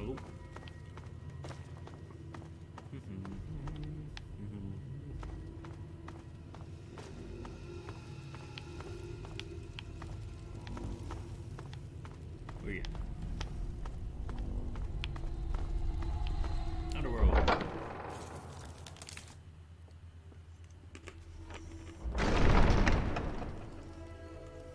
Hello. Where you? Underworld.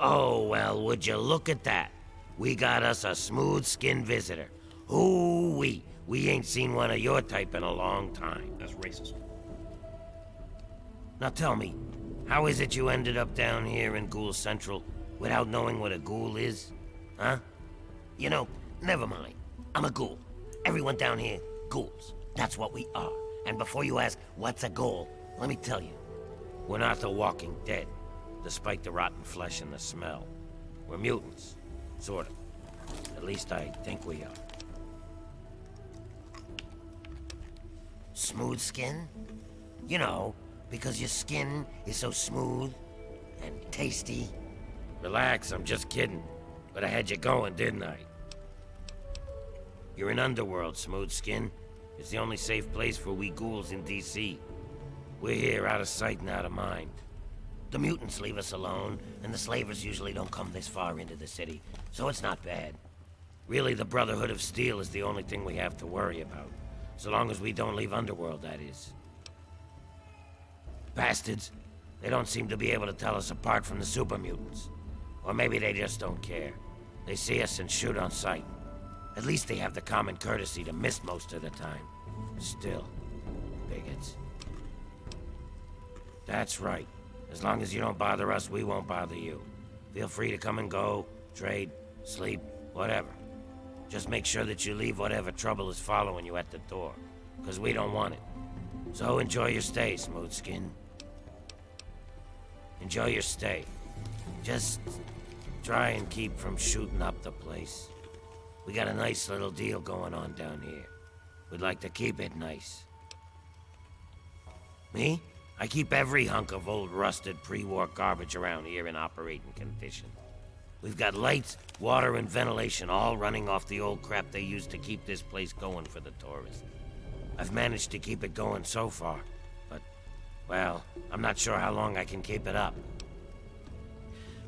Oh, well, would you look at that? We got us a smooth-skinned visitor. Ooh-wee. We ain't seen one of your type in a long time. That's racist. Now tell me, how is it you ended up down here in Ghoul Central without knowing what a ghoul is? Huh? You know, never mind. I'm a ghoul. Everyone down here, ghouls. That's what we are. And before you ask, what's a ghoul? Let me tell you. We're not the walking dead, despite the rotten flesh and the smell. We're mutants. Sort of. At least I think we are. Smooth skin? You know, because your skin is so smooth and tasty. Relax, I'm just kidding. But I had you going, didn't I? You're in Underworld, Smooth Skin. It's the only safe place for we ghouls in DC. We're here out of sight and out of mind. The mutants leave us alone, and the slavers usually don't come this far into the city, so it's not bad. Really, the Brotherhood of Steel is the only thing we have to worry about. So long as we don't leave Underworld, that is. Bastards. They don't seem to be able to tell us apart from the super mutants. Or maybe they just don't care. They see us and shoot on sight. At least they have the common courtesy to miss most of the time. Still, bigots. That's right. As long as you don't bother us, we won't bother you. Feel free to come and go, trade, sleep, whatever. Just make sure that you leave whatever trouble is following you at the door, because we don't want it. So enjoy your stay, Smooth Skin. Enjoy your stay. Just try and keep from shooting up the place. We got a nice little deal going on down here. We'd like to keep it nice. Me? I keep every hunk of old rusted pre-war garbage around here in operating condition. We've got lights, water, and ventilation all running off the old crap they used to keep this place going for the tourists. I've managed to keep it going so far, but, well, I'm not sure how long I can keep it up.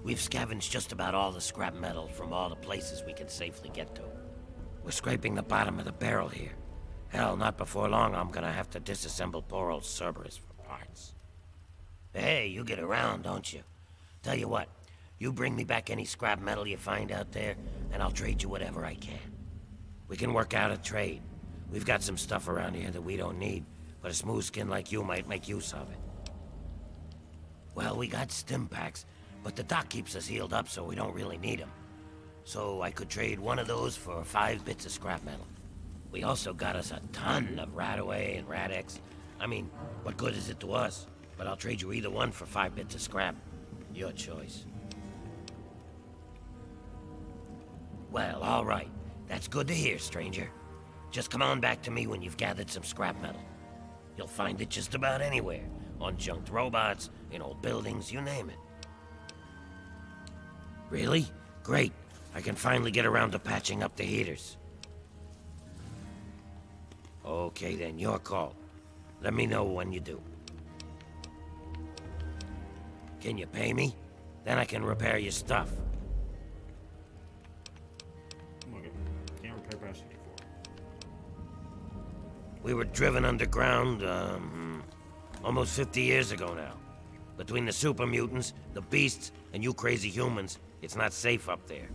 We've scavenged just about all the scrap metal from all the places we can safely get to. We're scraping the bottom of the barrel here. Hell, not before long I'm gonna have to disassemble poor old Cerberus for parts. Hey, you get around, don't you? Tell you what, you bring me back any scrap metal you find out there, and I'll trade you whatever I can. We can work out a trade. We've got some stuff around here that we don't need, but a smooth skin like you might make use of it. Well, we got stim packs, but the doc keeps us healed up so we don't really need them. So I could trade one of those for 5 bits of scrap metal. We also got us a ton of Radaway and Radex. I mean, what good is it to us? But I'll trade you either one for 5 bits of scrap. Your choice. Well, all right. That's good to hear, stranger. Just come on back to me when you've gathered some scrap metal. You'll find it just about anywhere. On junked robots, in old buildings, you name it. Really? Great. I can finally get around to patching up the heaters. Okay then, your call. Let me know when you do. Can you pay me? Then I can repair your stuff. Okay. Can't repair past 84. We were driven underground, almost 50 years ago now. Between the super mutants, the beasts, and you crazy humans, it's not safe up there.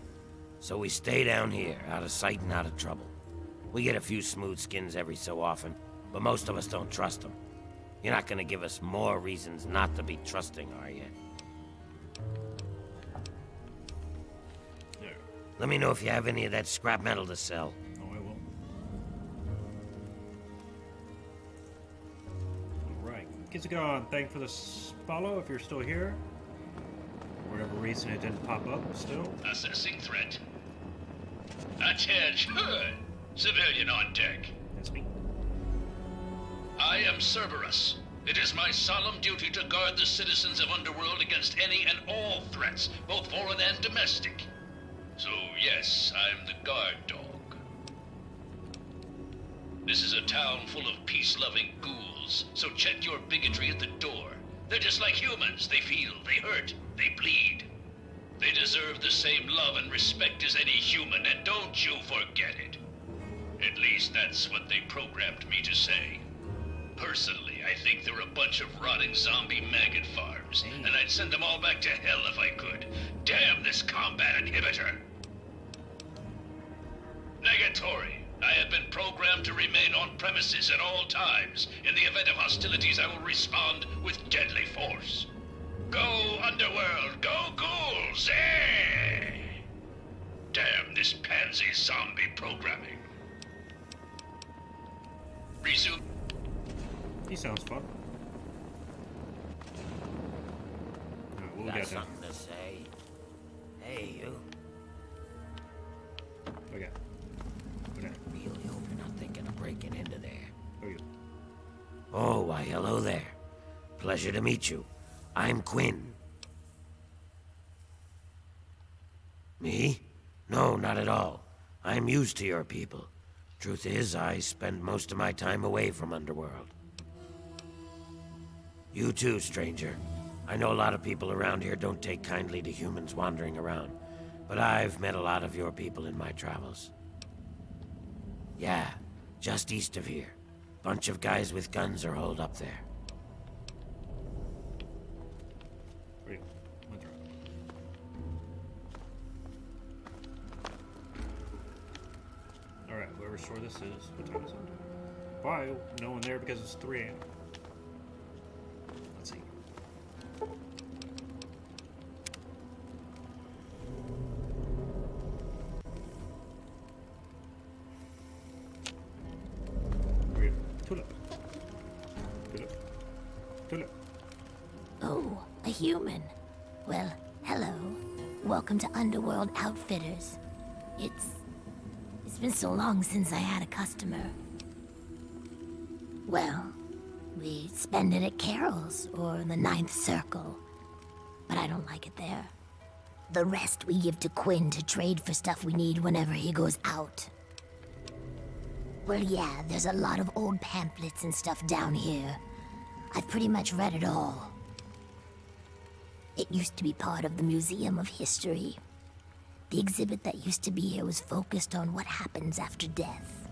So we stay down here, out of sight and out of trouble. We get a few smooth skins every so often, but most of us don't trust them. You're not gonna give us more reasons not to be trusting, are you? There. Let me know if you have any of that scrap metal to sell. Oh, I will. Alright. Kids go on. Thank for the follow if you're still here. For whatever reason it didn't pop up still. Assessing threat. Attention! Civilian on deck. That's me. I am Cerberus. It is my solemn duty to guard the citizens of Underworld against any and all threats, both foreign and domestic. So yes, I'm the guard dog. This is a town full of peace-loving ghouls, so check your bigotry at the door. They're just like humans. They feel, they hurt, they bleed. They deserve the same love and respect as any human, and don't you forget it. At least that's what they programmed me to say. Personally, I think they're a bunch of rotting zombie maggot farms, and I'd send them all back to hell if I could. Damn this combat inhibitor! Negatory. I have been programmed to remain on premises at all times. In the event of hostilities, I will respond with deadly force. Go, Underworld! Go, ghouls! Eh! Damn this pansy zombie programming. Resume. He sounds fun. Alright, we'll Got get him. something to say? Hey, you. Okay. Okay. Really hope you're not thinking of breaking into there. Okay. Oh, why, hello there. Pleasure to meet you. I'm Quinn. Me? No, not at all. I'm used to your people. Truth is, I spend most of my time away from Underworld. You too, stranger. I know a lot of people around here don't take kindly to humans wandering around, but I've met a lot of your people in my travels. Yeah, just east of here. Bunch of guys with guns are holed up there. Wait. Went through. Alright, whoever store this is, what time is it? Why? No one there because it's 3 a.m. Let's see. Weird. Tulip. Tulip. Tulip. Oh, a human. Well, hello. Welcome to Underworld Outfitters. It's been so long since I had a customer. Well, we spend it at Carol's or the Ninth Circle. But I don't like it there. The rest we give to Quinn to trade for stuff we need whenever he goes out. Well, yeah, there's a lot of old pamphlets and stuff down here. I've pretty much read it all. It used to be part of the Museum of History. The exhibit that used to be here was focused on what happens after death,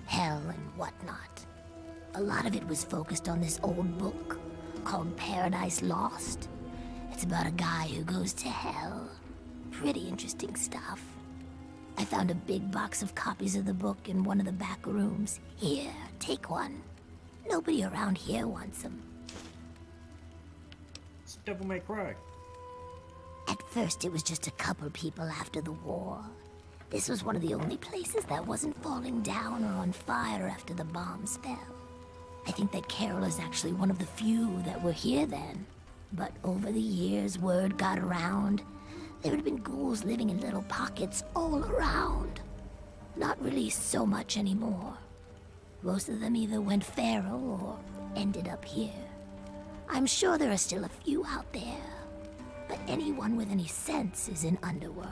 hell and whatnot. A lot of it was focused on this old book called Paradise Lost. It's about a guy who goes to hell. Pretty interesting stuff. I found a big box of copies of the book in one of the back rooms. Here, take one. Nobody around here wants them. It's Devil May Cry. At first, it was just a couple people after the war. This was one of the only places that wasn't falling down or on fire after the bombs fell. I think that Carol is actually one of the few that were here then. But over the years, word got around. There had been ghouls living in little pockets all around. Not really so much anymore. Most of them either went feral or ended up here. I'm sure there are still a few out there. But anyone with any sense is in Underworld.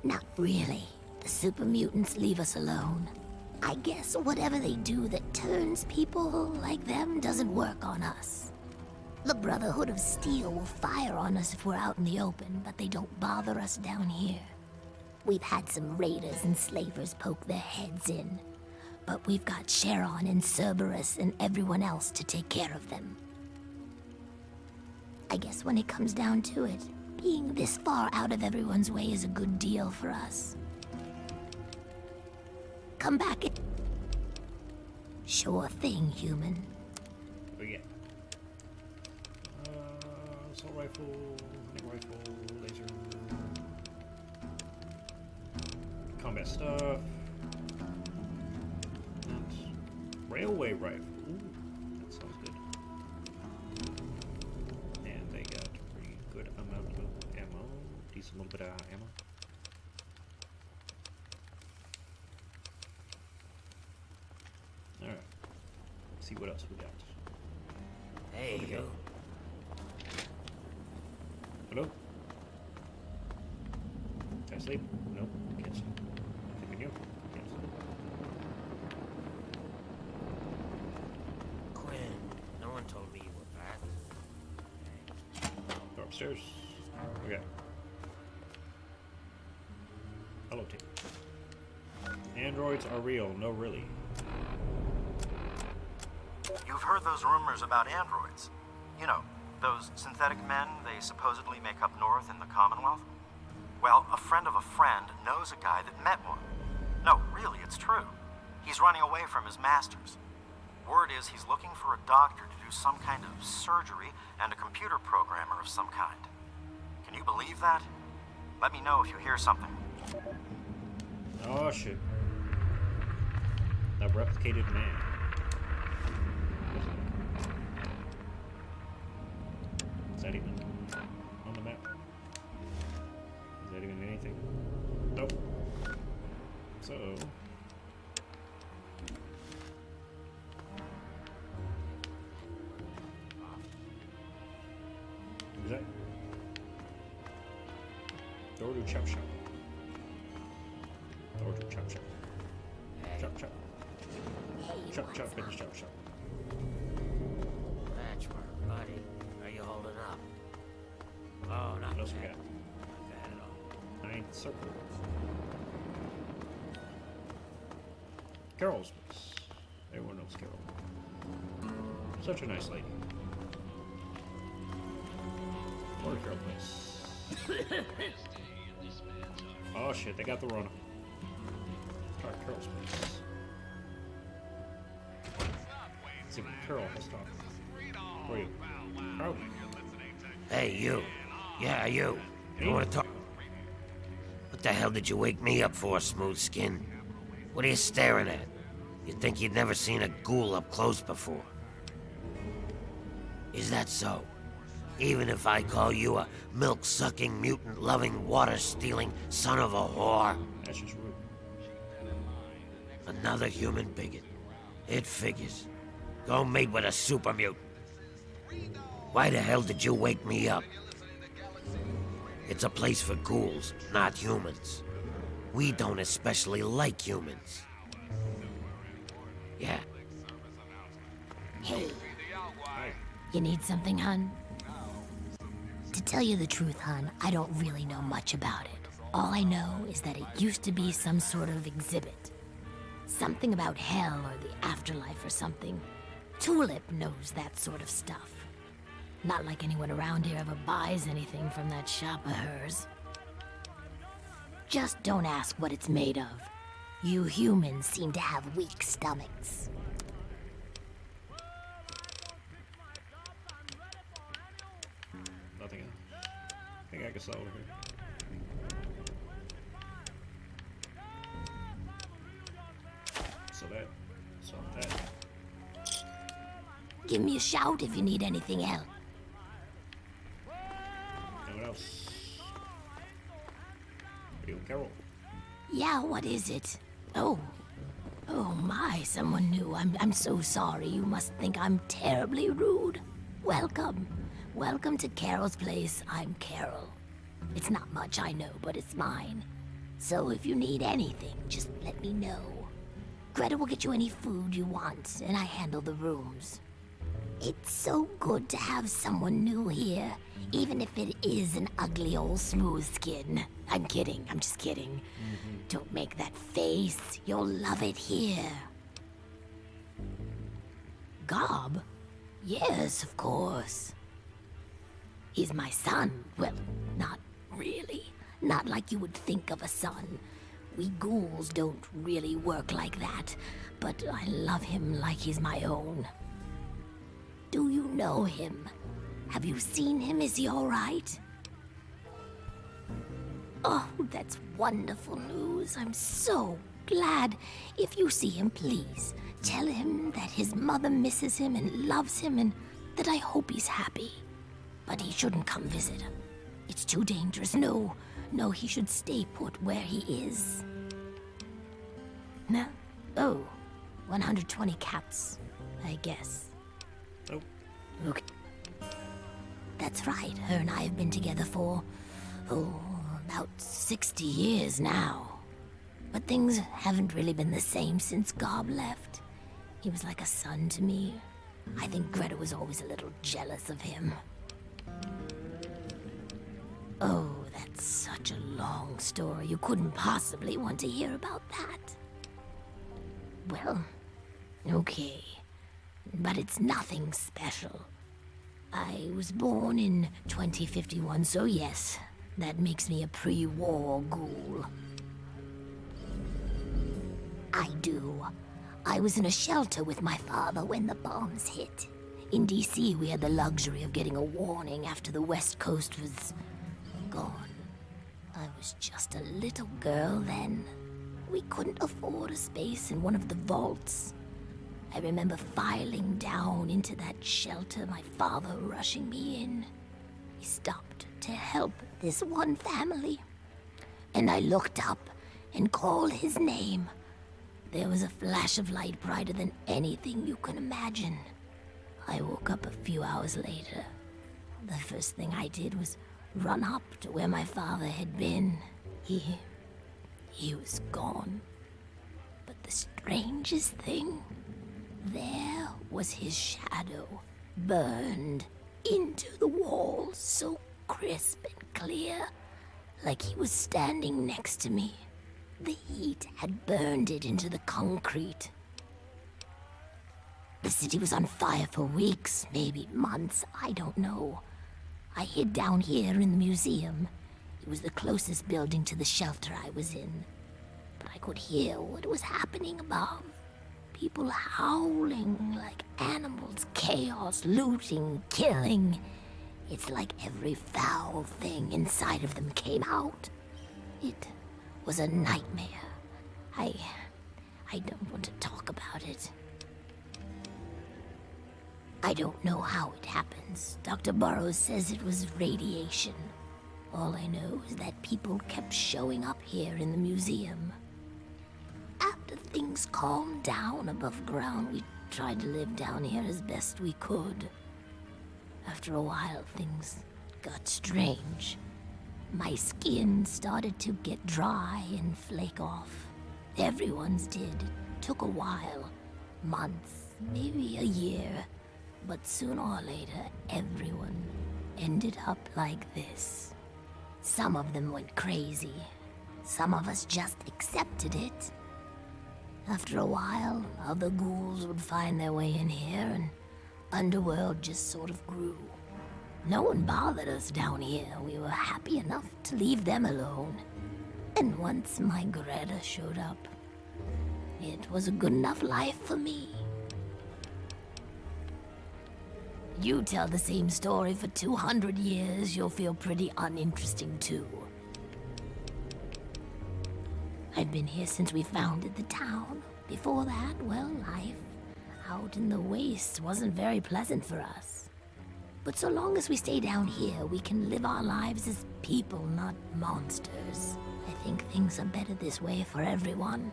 Not really. The super mutants leave us alone. I guess whatever they do that turns people like them doesn't work on us. The Brotherhood of Steel will fire on us if we're out in the open, but they don't bother us down here. We've had some raiders and slavers poke their heads in, but we've got Sharon and Cerberus and everyone else to take care of them. I guess when it comes down to it, being this far out of everyone's way is a good deal for us. Come back and... Sure thing, human. Oh yeah. Assault rifle, hunting rifle, laser, combat stuff, and railway rifle. Ooh, that sounds good. And they got a pretty good amount of ammo, decent little bit of ammo. All right. See what else we got. Hey, you. Hello? Can I sleep? No, can't sleep. Sleeping you? Can't sleep. Upstairs. Okay. Hello, team. Androids are real. No, really. You've heard those rumors about androids. You know, those synthetic men they supposedly make up north in the Commonwealth? Well, a friend of a friend knows a guy that met one. No, really, it's true. He's running away from his masters. Word is he's looking for a doctor to do some kind of surgery and a computer programmer of some kind. Can you believe that? Let me know if you hear something. Oh, shit. A replicated man. Is that even on the map? Is that even anything? Nope. So... Is that? Door to chop shop. Door to chop shop. Chop chop. Chop chop and chop shop. Patchwork, buddy. Are you holding up? Oh, not What else we bad. got? Not bad at all. Ninth circle. Carol's place. Everyone knows Carol. Such a nice lady. Or Carol place. Oh shit, they got the Rona. Try Carol's place. Let's see what Carol has to talk. Who are you? Carol. Hey, you. Yeah, you. You Me? want to talk? What the hell did you wake me up for, smooth skin? What are you staring at? You think you'd never seen a ghoul up close before? Is that so? Even if I call you a milk-sucking, mutant-loving, water-stealing son of a whore? That's just rude. Another human bigot. It figures. Go mate with a super mutant. Why the hell did you wake me up? It's a place for ghouls, not humans. We don't especially like humans. Yeah. Hey, Hi. you need something, hun? To tell you the truth, hun, I don't really know much about it. All I know is that it used to be some sort of exhibit. Something about hell or the afterlife or something. Tulip knows that sort of stuff. Not like anyone around here ever buys anything from that shop of hers. Just don't ask what it's made of. You humans seem to have weak stomachs. Nothing else. I think I can sell over here. So that. Give me a shout if you need anything else. And what else? You, Carol. Yeah, what is it? Oh. Oh my, someone new. I'm so sorry. You must think I'm terribly rude. Welcome. Welcome to Carol's place. I'm Carol. It's not much, I know, but it's mine. So if you need anything, just let me know. Greta will get you any food you want, and I handle the rooms. It's so good to have someone new here, even if it is an ugly old smooth skin. I'm kidding, I'm just kidding. Don't make that face, you'll love it here. Gob? Yes, of course. He's my son. Well, not really. Not like you would think of a son. We ghouls don't really work like that, but I love him like he's my own. Do you know him? Have you seen him? Is he all right? Oh, that's wonderful news. I'm so glad. If you see him, please tell him that his mother misses him and loves him and that I hope he's happy. But he shouldn't come visit. It's too dangerous. No, he should stay put where he is. No? Oh, 120 cats, I guess. Oh. Okay. That's right. Her and I have been together for, about 60 years now. But things haven't really been the same since Gob left. He was like a son to me. I think Greta was always a little jealous of him. Oh, that's such a long story. You couldn't possibly want to hear about that. Well, okay. But it's nothing special. I was born in 2051, so yes, that makes me a pre-war ghoul. I do. I was in a shelter with my father when the bombs hit. In DC, we had the luxury of getting a warning after the West Coast was gone. I was just a little girl then. We couldn't afford a space in one of the vaults. I remember filing down into that shelter, my father rushing me in. He stopped to help this one family. And I looked up and called his name. There was a flash of light brighter than anything you can imagine. I woke up a few hours later. The first thing I did was run up to where my father had been. He was gone. But the strangest thing, there was his shadow, burned into the wall, so crisp and clear, like he was standing next to me. The heat had burned it into the concrete. The city was on fire for weeks, maybe months, I don't know. I hid down here in the museum. It was the closest building to the shelter I was in. But I could hear what was happening above. People howling like animals, chaos, looting, killing. It's like every foul thing inside of them came out. It was a nightmare. I don't want to talk about it. I don't know how it happens. Dr. Burroughs says it was radiation. All I know is that people kept showing up here in the museum. After things calmed down above ground, we tried to live down here as best we could. After a while, things got strange. My skin started to get dry and flake off. Everyone's did. It took a while. Months, maybe a year. But sooner or later, everyone ended up like this. Some of them went crazy. Some of us just accepted it. After a while, other ghouls would find their way in here, and Underworld just sort of grew. No one bothered us down here. We were happy enough to leave them alone. And once my Greta showed up, it was a good enough life for me. You tell the same story for 200 years, you'll feel pretty uninteresting too. I've been here since we founded the town. Before that, well, life out in the wastes wasn't very pleasant for us. But so long as we stay down here, we can live our lives as people, not monsters. I think things are better this way for everyone.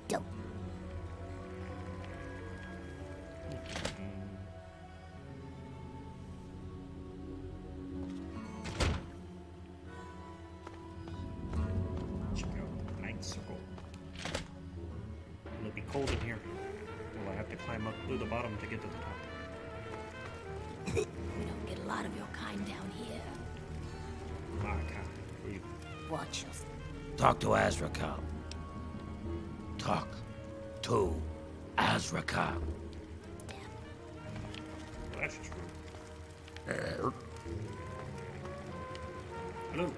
Don't. Check out the ninth circle. It'll be cold in here. Will I have to climb up through the bottom to get to the top? We don't get a lot of your kind down here. My God. Where you? Watch yourself. Talk to Azrakal. Talk to Azrakal. Well, that's true. Hello.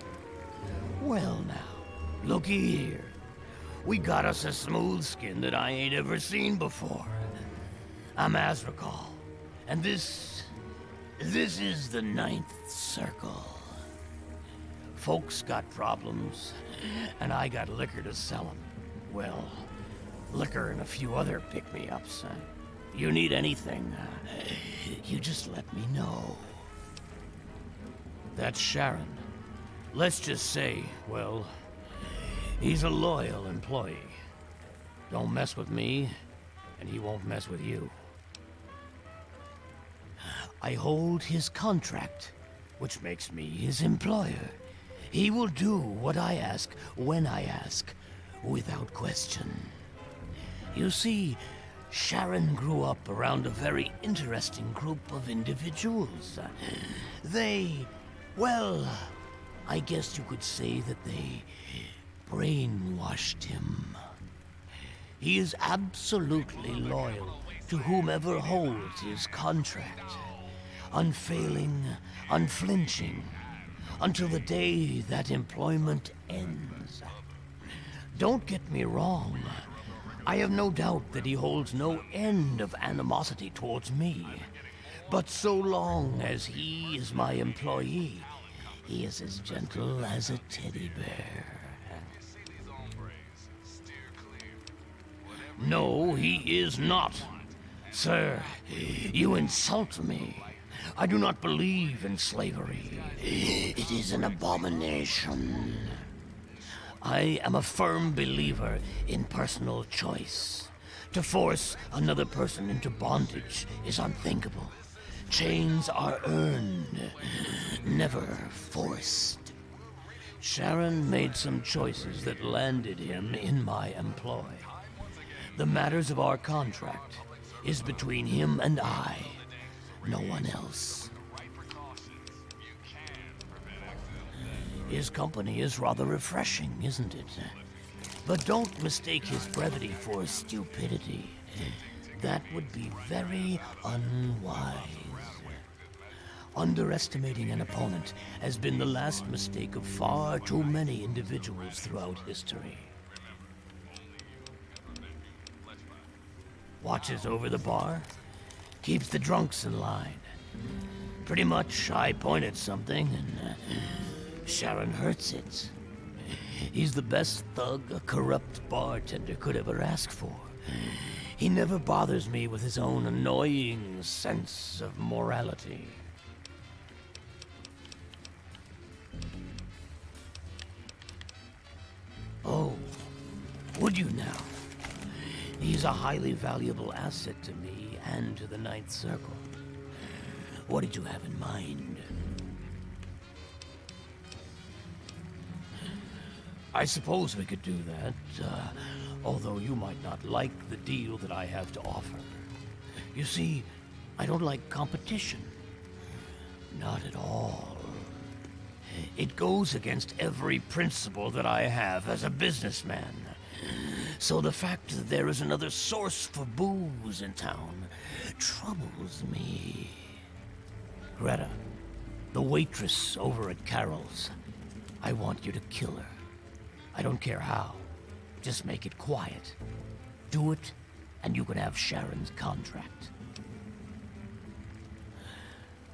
Well now, looky here. We got us a smooth skin that I ain't ever seen before. I'm Azrakal, and this is the ninth circle. Folks got problems, and I got liquor to sell them. Well, liquor and a few other pick-me-ups. You need anything, you just let me know. That's Sharon. Let's just say, well, he's a loyal employee. Don't mess with me, and he won't mess with you. I hold his contract, which makes me his employer. He will do what I ask, when I ask, without question. You see, Sharon grew up around a very interesting group of individuals. Well, I guess you could say that they brainwashed him. He is absolutely loyal to whomever holds his contract. Unfailing, unflinching, until the day that employment ends. Don't get me wrong. I have no doubt that he holds no end of animosity towards me. But so long as he is my employee, he is as gentle as a teddy bear. No, he is not. Sir, you insult me. I do not believe in slavery. It is an abomination. I am a firm believer in personal choice. To force another person into bondage is unthinkable. Chains are earned, never forced. Sharon made some choices that landed him in my employ. The matters of our contract is between him and I, no one else. His company is rather refreshing, isn't it? But don't mistake his brevity for stupidity. That would be very unwise. Underestimating an opponent has been the last mistake of far too many individuals throughout history. Watches over the bar, keeps the drunks in line. Pretty much, I point at something and Sharon hurts it. He's the best thug a corrupt bartender could ever ask for. He never bothers me with his own annoying sense of morality. Oh, would you now? He's a highly valuable asset to me and to the Ninth Circle. What did you have in mind? I suppose we could do that, although you might not like the deal that I have to offer. You see, I don't like competition. Not at all. It goes against every principle that I have as a businessman. So the fact that there is another source for booze in town troubles me. Greta, the waitress over at Carol's, I want you to kill her. I don't care how. Just make it quiet. Do it, and you can have Sharon's contract.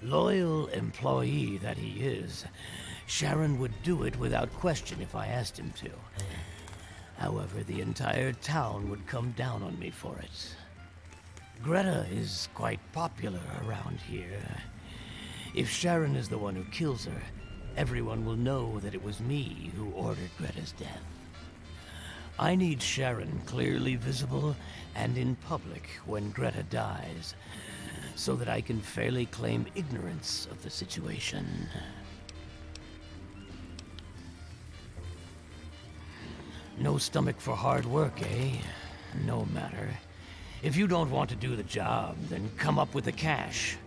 Loyal employee that he is, Sharon would do it without question if I asked him to. However, the entire town would come down on me for it. Greta is quite popular around here. If Sharon is the one who kills her, everyone will know that it was me who ordered Greta's death. I need Sharon clearly visible and in public when Greta dies, so that I can fairly claim ignorance of the situation. No stomach for hard work, eh? No matter. If you don't want to do the job, then come up with the cash.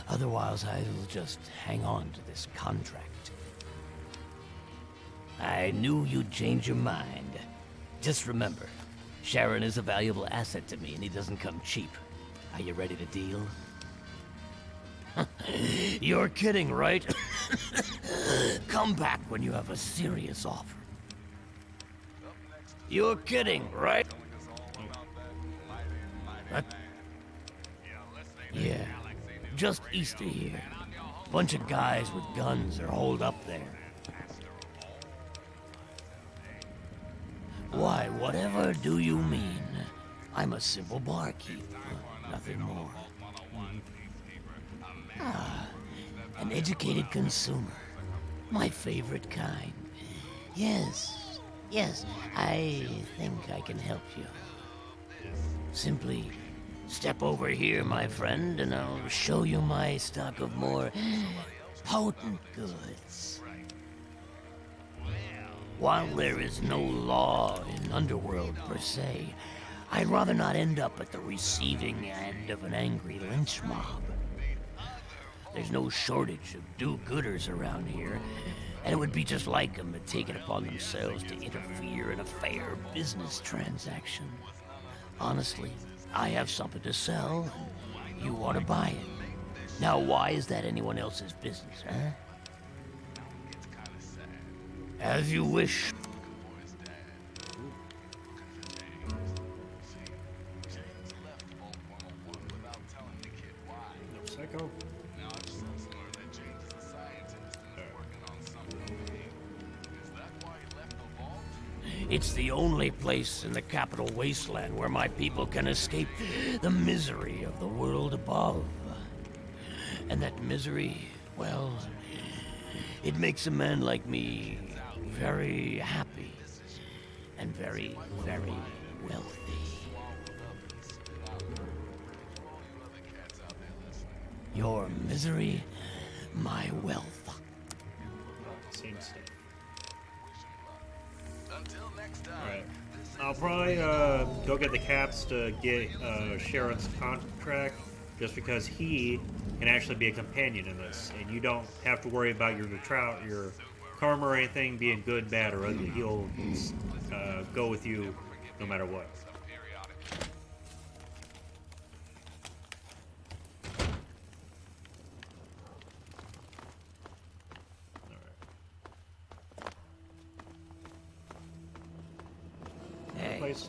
Otherwise, I'll just hang on to this contract. I knew you'd change your mind. Just remember, Sharon is a valuable asset to me, and he doesn't come cheap. Are you ready to deal? You're kidding, right? Come back when you have a serious offer. You're kidding, right? Yeah, just east of here. Bunch of guys with guns are holed up there. Why, whatever do you mean? I'm a simple barkeep, nothing more. Ah, an educated consumer. My favorite kind. Yes, I think I can help you. Simply step over here, my friend, and I'll show you my stock of more potent goods. While there is no law in Underworld per se, I'd rather not end up at the receiving end of an angry lynch mob. There's no shortage of do-gooders around here, and it would be just like them to take it upon themselves to interfere in a fair business transaction. Honestly, I have something to sell, and you want to buy it. Now, why is that anyone else's business, huh? As you wish. No psycho. It's the only place in the capital wasteland where my people can escape the misery of the world above. And that misery, well, it makes a man like me very happy and very, very wealthy. Your misery, my wealth. Same stuff. Alright. I'll probably go get the Caps to get Sharon's contract, just because he can actually be a companion in this, and you don't have to worry about your karma or anything being good, bad, or ugly. He'll go with you no matter what.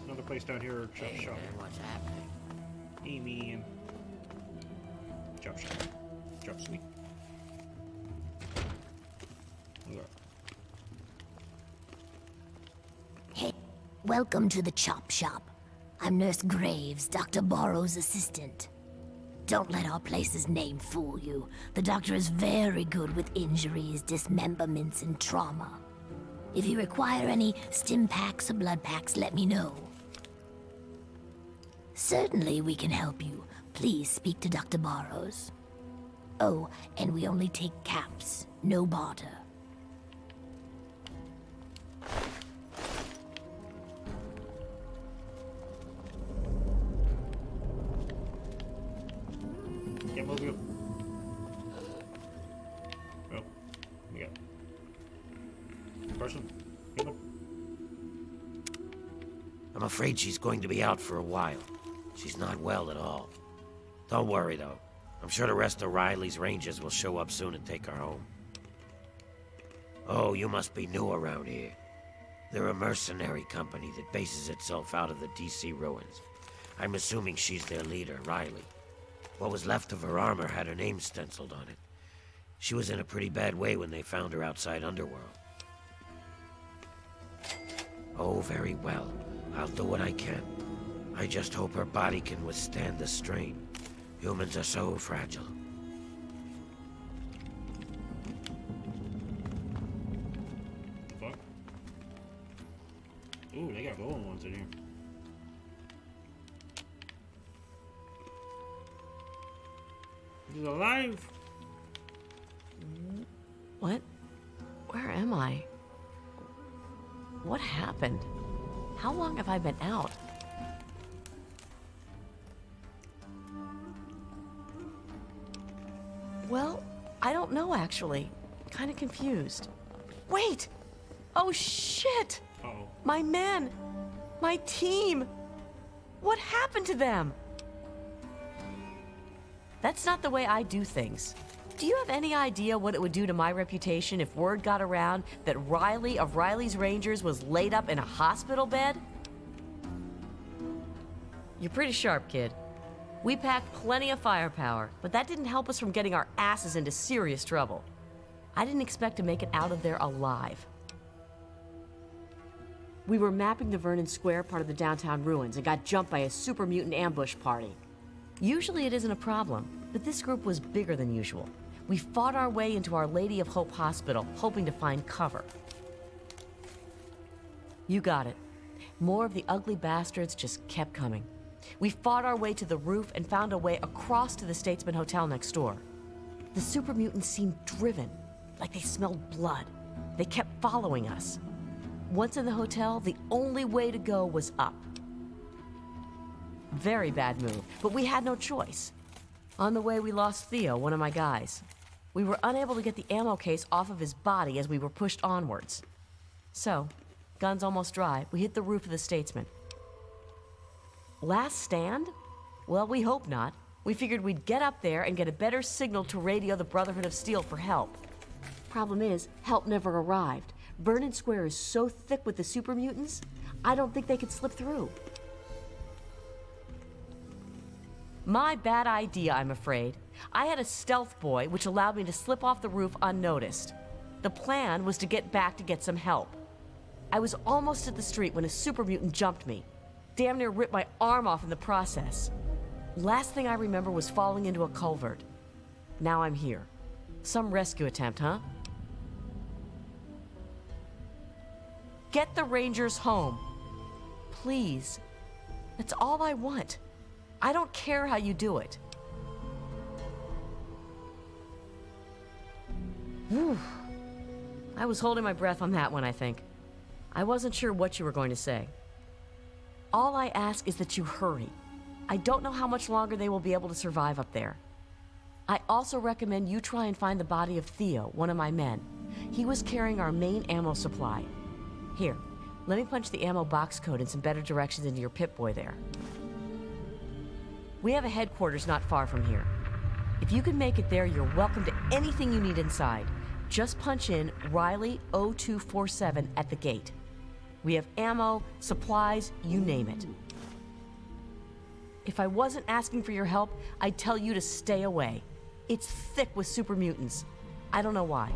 Another place down here. Chop shop. Man, what's happening? Hey, man. Chop shop. Chop sweet. Hey, welcome to the chop shop. I'm Nurse Graves, Dr. Borrow's assistant. Don't let our place's name fool you. The doctor is very good with injuries, dismemberments, and trauma. If you require any stim packs or blood packs, let me know. Certainly we can help you. Please speak to Dr. Barrows. Oh, and we only take caps, no barter. Can't move you. Oh, we got person. I'm afraid she's going to be out for a while. She's not well at all. Don't worry, though. I'm sure the rest of Riley's Rangers will show up soon and take her home. Oh, you must be new around here. They're a mercenary company that bases itself out of the DC ruins. I'm assuming she's their leader, Riley. What was left of her armor had her name stenciled on it. She was in a pretty bad way when they found her outside Underworld. Oh, very well. I'll do what I can. I just hope her body can withstand the strain. Humans are so fragile. Fuck. Ooh, they got glowing ones in here. He's alive. What? Where am I? What happened? How long have I been out? Well, I don't know actually. Kind of confused. Wait! Oh shit! Uh-oh. My men! My team! What happened to them? That's not the way I do things. Do you have any idea what it would do to my reputation if word got around that Riley of Riley's Rangers was laid up in a hospital bed? You're pretty sharp, kid. We packed plenty of firepower, but that didn't help us from getting our asses into serious trouble. I didn't expect to make it out of there alive. We were mapping the Vernon Square part of the downtown ruins and got jumped by a super mutant ambush party. Usually it isn't a problem, but this group was bigger than usual. We fought our way into Our Lady of Hope Hospital, hoping to find cover. You got it. More of the ugly bastards just kept coming. We fought our way to the roof and found a way across to the Statesman Hotel next door. The super mutants seemed driven, like they smelled blood. They kept following us. Once in the hotel, the only way to go was up. Very bad move, but we had no choice. On the way, we lost Theo, one of my guys. We were unable to get the ammo case off of his body as we were pushed onwards. So, guns almost dry, we hit the roof of the Statesman. Last stand? Well, we hope not. We figured we'd get up there and get a better signal to radio the Brotherhood of Steel for help. Problem is, help never arrived. Vernon Square is so thick with the super mutants, I don't think they could slip through. My bad idea, I'm afraid. I had a stealth boy, which allowed me to slip off the roof unnoticed. The plan was to get back to get some help. I was almost at the street when a super mutant jumped me. Damn near ripped my arm off in the process. Last thing I remember was falling into a culvert. Now I'm here. Some rescue attempt, huh? Get the Rangers home. Please. That's all I want. I don't care how you do it. Whew. I was holding my breath on that one, I think. I wasn't sure what you were going to say. All I ask is that you hurry. I don't know how much longer they will be able to survive up there. I also recommend you try and find the body of Theo, one of my men. He was carrying our main ammo supply. Here, let me punch the ammo box code and some better directions into your Pip-Boy there. We have a headquarters not far from here. If you can make it there, you're welcome to anything you need inside. Just punch in Riley 0247 at the gate. We have ammo, supplies, you name it. If I wasn't asking for your help, I'd tell you to stay away. It's thick with super mutants. I don't know why.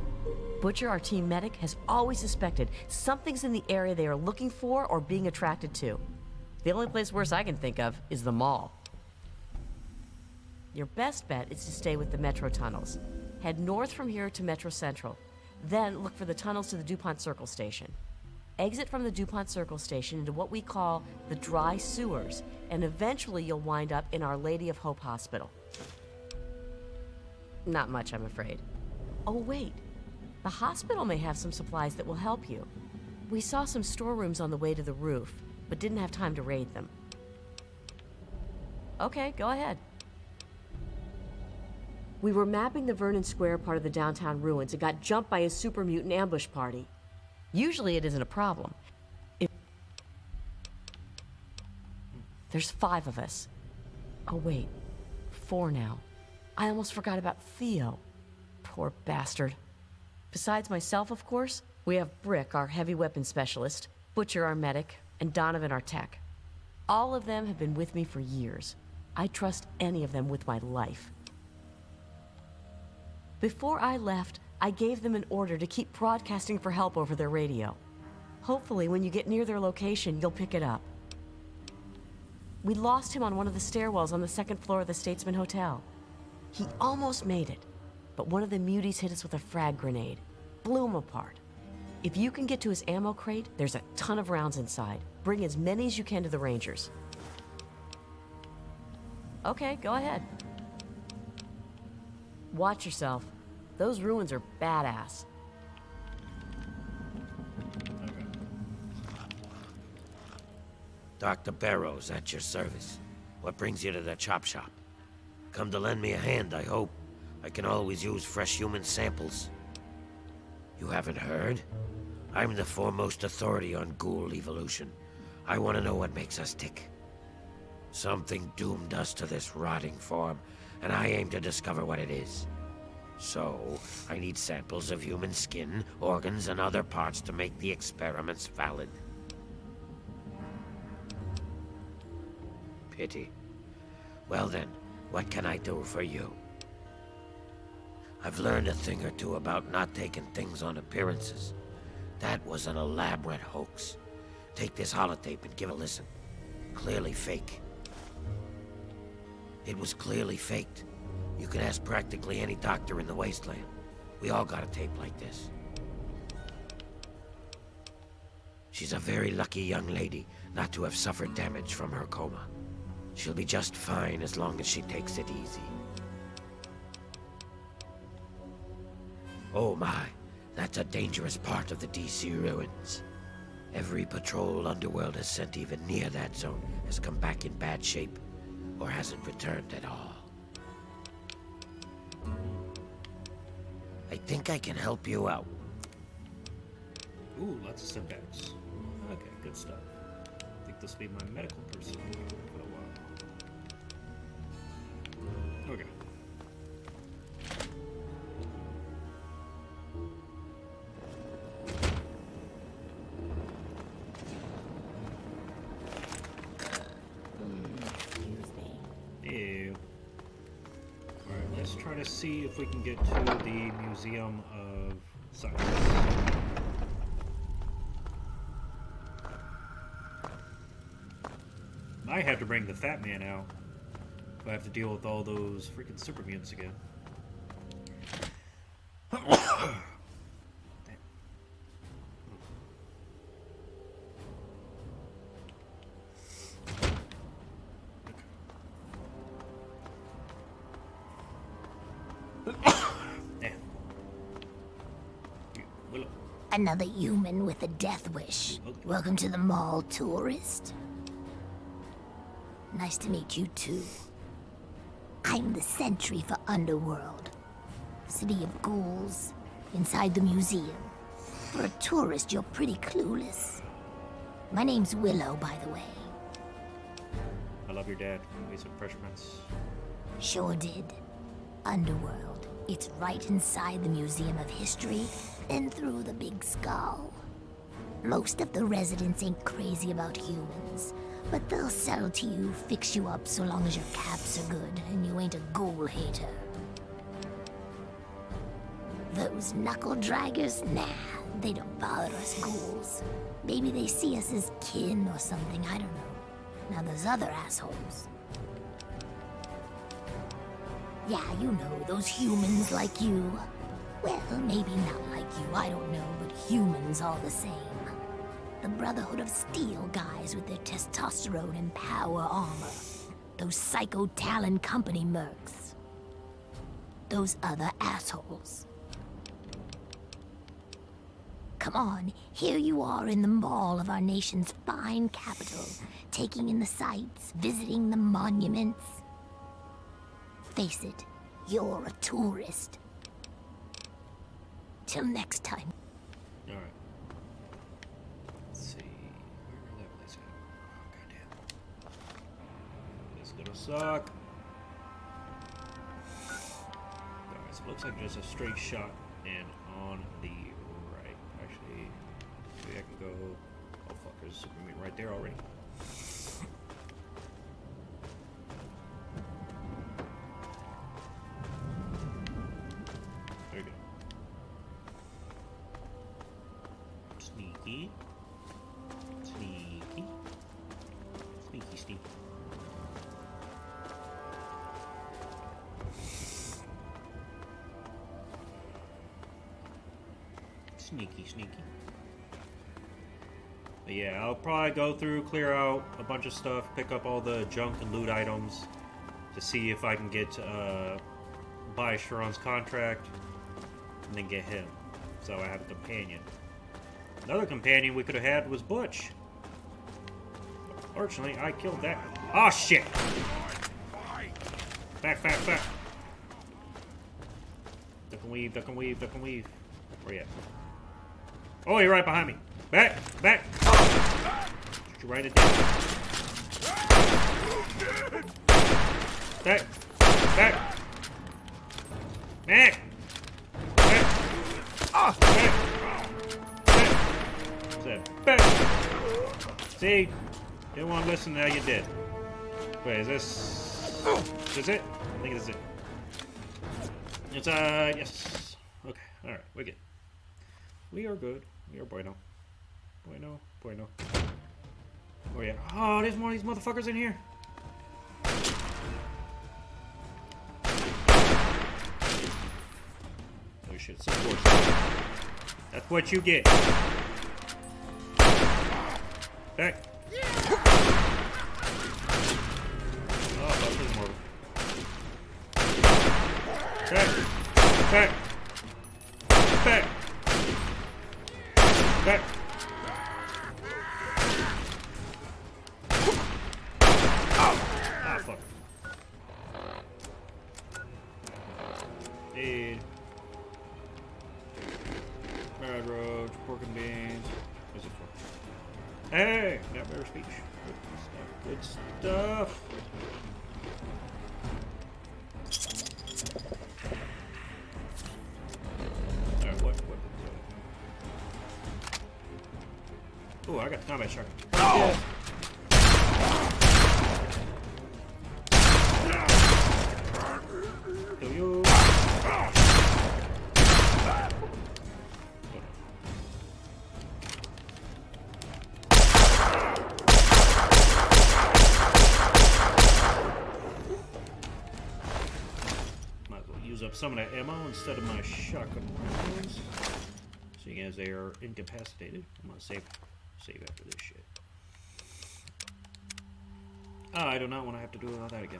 Butcher, our team medic, has always suspected something's in the area they are looking for or being attracted to. The only place worse I can think of is the mall. Your best bet is to stay with the metro tunnels. Head north from here to Metro Central. Then look for the tunnels to the DuPont Circle Station. Exit from the DuPont Circle Station into what we call the dry sewers, and eventually you'll wind up in Our Lady of Hope Hospital. Not much, I'm afraid. Oh, wait. The hospital may have some supplies that will help you. We saw some storerooms on the way to the roof, but didn't have time to raid them. Okay, go ahead. We were mapping the Vernon Square part of the downtown ruins and got jumped by a super mutant ambush party. Usually it isn't a problem. There's 5 of us. Oh wait, 4 now. I almost forgot about Theo. Poor bastard. Besides myself, of course, we have Brick, our heavy weapons specialist, Butcher, our medic, and Donovan, our tech. All of them have been with me for years. I'd trust any of them with my life. Before I left, I gave them an order to keep broadcasting for help over their radio. Hopefully, when you get near their location, you'll pick it up. We lost him on one of the stairwells on the 2nd floor of the Statesman Hotel. He almost made it, but one of the muties hit us with a frag grenade. Blew him apart. If you can get to his ammo crate, there's a ton of rounds inside. Bring as many as you can to the Rangers. Okay, go ahead. Watch yourself. Those ruins are badass. Dr. Barrows, at your service. What brings you to the chop shop? Come to lend me a hand, I hope. I can always use fresh human samples. You haven't heard? I'm the foremost authority on ghoul evolution. I want to know what makes us tick. Something doomed us to this rotting form, and I aim to discover what it is. So, I need samples of human skin, organs, and other parts to make the experiments valid. Pity. Well then, what can I do for you? I've learned a thing or two about not taking things on appearances. That was an elaborate hoax. Take this holotape and give a listen. Clearly fake. It was clearly faked. You can ask practically any doctor in the wasteland. We all got a tape like this. She's a very lucky young lady not to have suffered damage from her coma. She'll be just fine as long as she takes it easy. Oh my, that's a dangerous part of the DC ruins. Every patrol Underworld has sent even near that zone has come back in bad shape. or hasn't returned at all. I think I can help you out. Ooh, lots of syntax. Okay, good stuff. I think this will be my medical person for a while. Okay. Ew. Alright, let's try to see if we can get to the Museum of Science. I have to bring the fat man out if I have to deal with all those freaking super mutants again. Another human with a death wish. Welcome to the mall, tourist. Nice to meet you too. I'm the sentry for Underworld. City of ghouls, inside the museum. For a tourist, you're pretty clueless. My name's Willow, by the way. I love your dad. Made some fresh prints. Sure did. Underworld. It's right inside the Museum of History and through the big skull. Most of the residents ain't crazy about humans, but they'll sell to you, fix you up so long as your caps are good and you ain't a ghoul hater. Those knuckle draggers? Nah, they don't bother us ghouls. Maybe they see us as kin or something, I don't know. Now those other assholes. Yeah, you know, those humans like you. Well, maybe not like you, I don't know, but humans all the same. The Brotherhood of Steel guys with their testosterone and power armor. Those Psycho Talon Company mercs. Those other assholes. Come on, here you are in the mall of our nation's fine capital, taking in the sights, visiting the monuments. Face it, you're a tourist. Till next time. Alright. Let's see. Where that place at? Oh, goddamn. This is gonna suck. Alright, so it looks like just a straight shot and on the right. Actually, maybe I can go. Oh fuck, there's a super meat right there already. There we go. Sneaky. Sneaky. Sneaky, sneaky. Sneaky, sneaky. But yeah, I'll probably go through, clear out a bunch of stuff, pick up all the junk and loot items to see if I can get, buy Sharon's contract and then get him. So I have a companion. Another companion we could have had was Butch. Fortunately, I killed that. Oh shit! Back, back, back. Duck and weave, duck and weave, duck and weave. Where you at? Oh, you're right behind me. Back, back. Shoot you right at that. Back, back. Back. Back. Oh, back. Back. See? Didn't want to listen, now you did. Wait, is this... Is this it? I think this is it. It's, yes. Okay, alright, we're good. We are good. We are bueno. Bueno, bueno. Oh, yeah. Oh, there's more of these motherfuckers in here. Oh, shit, it's of course. That's what you get. Back. Oh, fuck, there's more. Back. Back. Back. Back. Oh. Ah, fuck. broken beans. What's it for? Hey! Got better speech. Good stuff. Alright, what? Oh, I got the combat shark. Oh! Kill you. Might as well use up some of that ammo instead of my shotgun rounds. Seeing as they are incapacitated, I'm gonna save after this shit. I do not want to have to do all that again.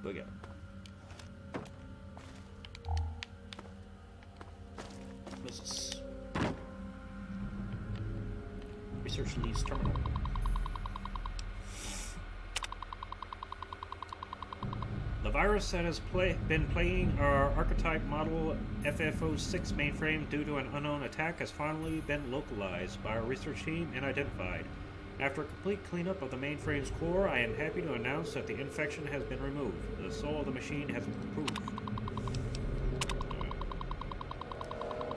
Look out. What's this? Research leads terminal. The virus that has been plaguing our archetype model FF06 mainframe due to an unknown attack has finally been localized by our research team and identified. After a complete cleanup of the mainframe's core, I am happy to announce that the infection has been removed. The soul of the machine has improved.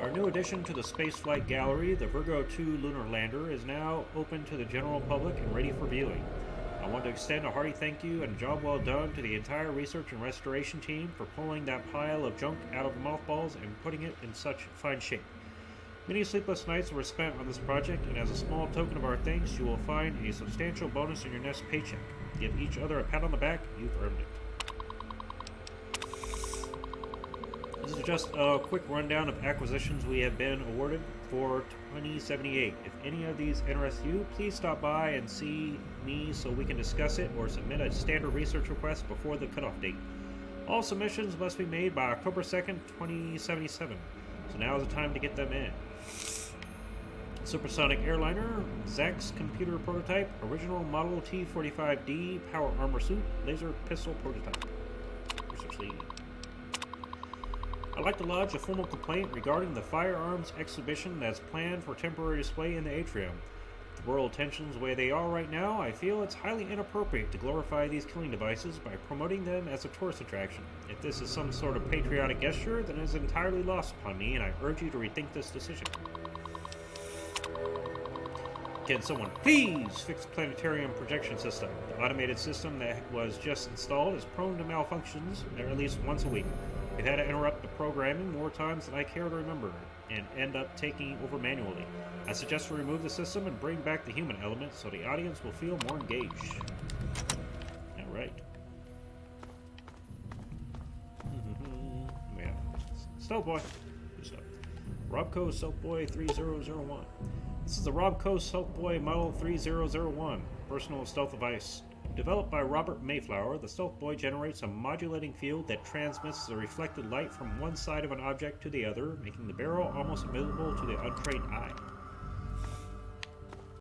Our new addition to the spaceflight gallery, the Virgo 2 lunar lander, is now open to the general public and ready for viewing. I want to extend a hearty thank you and a job well done to the entire research and restoration team for pulling that pile of junk out of the mothballs and putting it in such fine shape. Many sleepless nights were spent on this project, and as a small token of our thanks, you will find a substantial bonus in your next paycheck. Give each other a pat on the back, you've earned it. This is just a quick rundown of acquisitions we have been awarded for 2078. If any of these interest you, please stop by and see me so we can discuss it or submit a standard research request before the cutoff date. All submissions must be made by October 2nd, 2077, so now is the time to get them in. Supersonic airliner, Zach's computer prototype, original model T-45D power armor suit, laser pistol prototype. Research lead. I'd like to lodge a formal complaint regarding the firearms exhibition that's planned for temporary display in the atrium. With world tensions the way they are right now, I feel it's highly inappropriate to glorify these killing devices by promoting them as a tourist attraction. If this is some sort of patriotic gesture, then it is entirely lost upon me, and I urge you to rethink this decision. Can someone please fix the planetarium projection system? The automated system that was just installed is prone to malfunctions at least once a week. We've had to interrupt the programming more times than I care to remember and end up taking over manually. I suggest we remove the system and bring back the human element so the audience will feel more engaged. Alright. Yeah. Stealth Boy. Good stuff. Robco Stealth Boy 3001. This is the Robco Stealth Boy Model 3001, personal stealth device. Developed by Robert Mayflower, the Stealth Boy generates a modulating field that transmits the reflected light from one side of an object to the other, making the barrel almost invisible to the untrained eye.